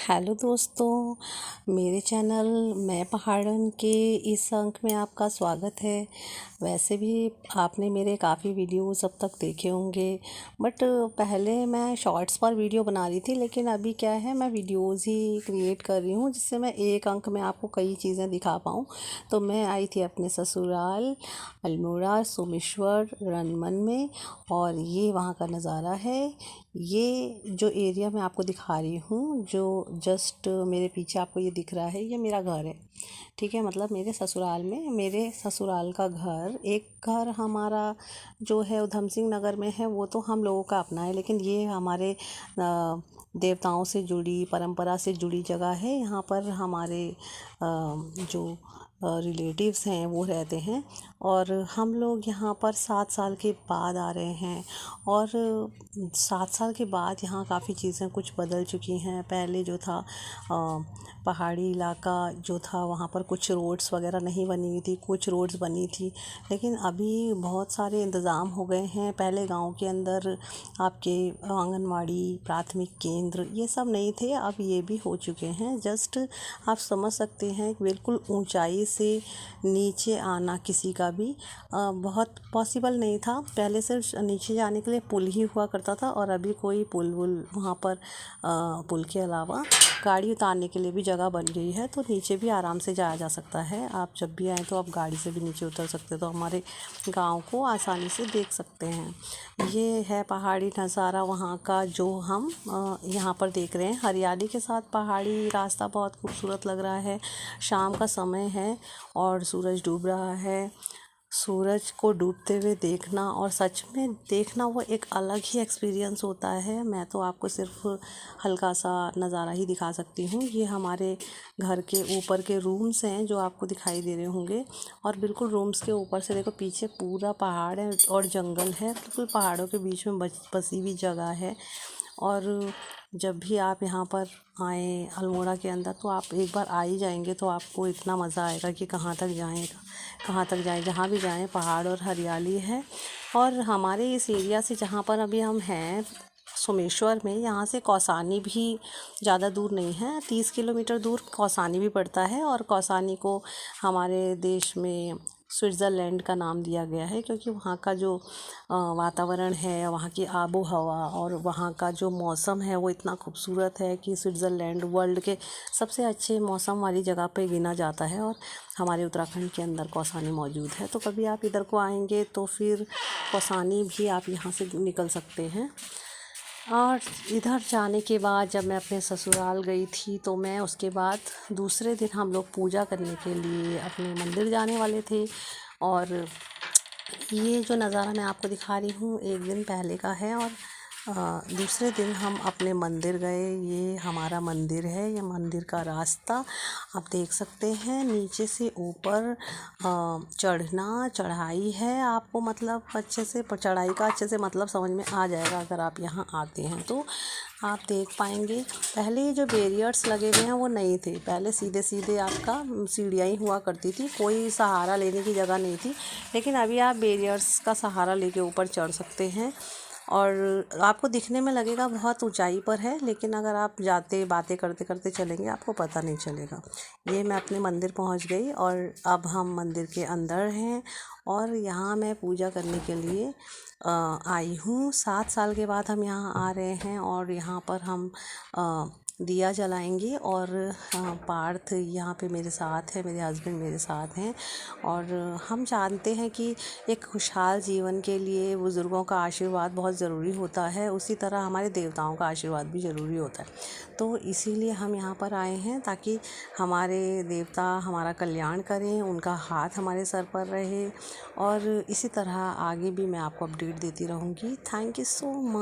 Hello दोस्तों, मेरे channel मैं पहाड़न के इस अंक में आपका स्वागत है। वैसे भी आपने मेरे काफ़ी वीडियोस अब तक देखे होंगे, बट पहले मैं शॉर्ट्स पर वीडियो बना रही थी, लेकिन अभी क्या है, मैं वीडियोस ही क्रिएट कर रही हूँ जिससे मैं एक अंक में आपको कई चीज़ें दिखा पाऊँ। तो मैं आई थी अपने ससुराल अल्मोड़ा सोमेश्वर रनमन में, और ये वहाँ का नज़ारा है। ये जो एरिया मैं आपको दिखा रही हूँ, जो जस्ट मेरे पीछे आपको ये दिख रहा है, ये मेरा घर है। ठीक है, मतलब मेरे ससुराल में मेरे ससुराल का घर, एक घर हमारा जो है उधम सिंह नगर में है, वो तो हम लोगों का अपना है, लेकिन ये हमारे देवताओं से जुड़ी परंपरा से जुड़ी जगह है। यहाँ पर हमारे जो रिलेटिव्स हैं वो रहते हैं, और हम लोग यहाँ पर 7 साल के बाद आ रहे हैं। और 7 साल के बाद यहाँ काफ़ी चीज़ें कुछ बदल चुकी हैं। पहले जो था पहाड़ी इलाका जो था, वहाँ पर कुछ रोड्स वगैरह नहीं बनी हुई थी, कुछ रोड्स बनी थी, लेकिन अभी बहुत सारे इंतज़ाम हो गए हैं। पहले गांव के अंदर आपके आंगनवाड़ी, प्राथमिक केंद्र ये सब नहीं थे, अब ये भी हो चुके हैं। जस्ट आप समझ सकते हैं कि बिल्कुल ऊंचाई से नीचे आना किसी का भी बहुत पॉसिबल नहीं था। पहले सिर्फ नीचे जाने के लिए पुल ही हुआ करता था, और अभी कोई पुल वहाँ पर पुल के अलावा गाड़ी उतारने के लिए भी जगह बन गई है, तो नीचे भी आराम से जाया जा सकता है। आप जब भी आएँ तो आप गाड़ी से भी नीचे उतर सकते हैं, तो हमारे गांव को आसानी से देख सकते हैं। ये है पहाड़ी नज़ारा वहाँ का जो हम यहाँ पर देख रहे हैं। हरियाली के साथ पहाड़ी रास्ता बहुत खूबसूरत लग रहा है। शाम का समय है और सूरज डूब रहा है। सूरज को डूबते हुए देखना और सच में देखना, वो एक अलग ही एक्सपीरियंस होता है। मैं तो आपको सिर्फ हल्का सा नज़ारा ही दिखा सकती हूँ। ये हमारे घर के ऊपर के रूम्स हैं जो आपको दिखाई दे रहे होंगे, और बिल्कुल रूम्स के ऊपर से देखो पीछे पूरा पहाड़ है और जंगल है। बिल्कुल पहाड़ों के बीच में बसी हुई जगह है। और जब भी आप यहाँ पर आएँ अल्मोड़ा के अंदर, तो आप एक बार आ ही जाएंगे तो आपको इतना मज़ा आएगा कि कहाँ तक जाएँ। जहाँ भी जाएँ पहाड़ और हरियाली है। और हमारे इस एरिया से जहाँ पर अभी हम हैं सोमेश्वर में, यहाँ से कौसानी भी ज़्यादा दूर नहीं है, 30 किलोमीटर दूर कौसानी भी पड़ता है। और कौसानी को हमारे देश में स्विट्ज़रलैंड का नाम दिया गया है, क्योंकि वहाँ का जो वातावरण है, वहाँ की आबो हवा और वहाँ का जो मौसम है वो इतना खूबसूरत है कि स्विट्ज़रलैंड वर्ल्ड के सबसे अच्छे मौसम वाली जगह पे गिना जाता है। और हमारे उत्तराखंड के अंदर कौसानी मौजूद है, तो कभी आप इधर को आएंगे तो फिर कौसानी भी आप यहाँ से निकल सकते हैं। और इधर जाने के बाद जब मैं अपने ससुराल गई थी, तो मैं उसके बाद दूसरे दिन हम लोग पूजा करने के लिए अपने मंदिर जाने वाले थे। और ये जो नज़ारा मैं आपको दिखा रही हूँ एक दिन पहले का है, और दूसरे दिन हम अपने मंदिर गए। ये हमारा मंदिर है, ये मंदिर का रास्ता आप देख सकते हैं। नीचे से ऊपर चढ़ना चढ़ाई है, आपको मतलब अच्छे से चढ़ाई का अच्छे से मतलब समझ में आ जाएगा अगर आप यहाँ आते हैं तो आप देख पाएंगे। पहले ये जो बैरियर्स लगे हुए हैं वो नहीं थे, पहले सीधे सीधे आपका सीढ़ियाँ ही हुआ करती थी, कोई सहारा लेने की जगह नहीं थी। लेकिन अभी आप बैरियर्स का सहारा लेके ऊपर चढ़ सकते हैं, और आपको दिखने में लगेगा बहुत ऊंचाई पर है, लेकिन अगर आप जाते बातें करते करते चलेंगे आपको पता नहीं चलेगा। ये मैं अपने मंदिर पहुंच गई, और अब हम मंदिर के अंदर हैं, और यहाँ मैं पूजा करने के लिए आई हूँ। 7 साल के बाद हम यहाँ आ रहे हैं, और यहाँ पर हम दिया जलाएंगे। और पार्थ यहाँ पे मेरे साथ है, मेरे हस्बैंड मेरे साथ हैं। और हम जानते हैं कि एक खुशहाल जीवन के लिए बुज़ुर्गों का आशीर्वाद बहुत ज़रूरी होता है, उसी तरह हमारे देवताओं का आशीर्वाद भी ज़रूरी होता है। तो इसीलिए हम यहाँ पर आए हैं ताकि हमारे देवता हमारा कल्याण करें, उनका हाथ हमारे सर पर रहे, और इसी तरह आगे भी मैं आपको अपडेट देती रहूँगी। Thank you so much.